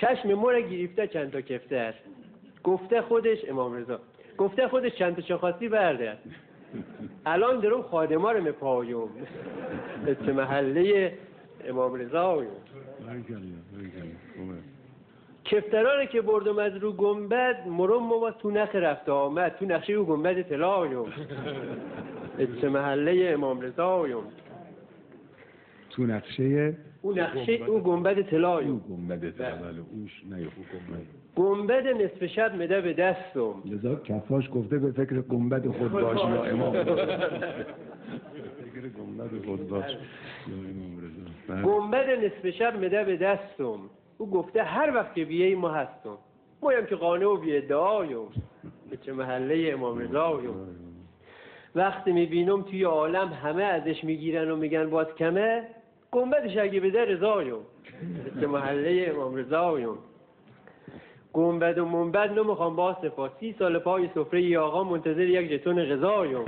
چشم مرا گرفته چند تا کفتر، گفته خودش امام رضا، گفته خودش چند تا چه خواستی برده. الان درم خادما رو مپایم چه محله امام رضا. کفترانی که بردم از رو گنبد مرم و تو نخ رفت آمد، تو نقشه او گنبد طلایم چه محله امام رضایم. تو نقشه او گنبد طلایم. او گنبد طلایم اوش نه گنبد نصف شب مده به دستم. لذا کفاش گفته به فکر گنبد خود باش یا امام. فکر گنبد خود باش یا امام رضا. گنبد نصف شب مده به دستم، او گفته هر وقت که بیایی ما هستم. مایم که قانع و بی ادعایم به چه محله امام رضایم. وقتی میبینم توی عالم همه ازش میگیرن و میگن باز کمه، گنبدش اگه بده رضایم به چه محله امام رضایم. گنبد و منبد نمیخوام با صفا، 30 سال پای سفره ی آقا منتظر یک ژتون غذایم.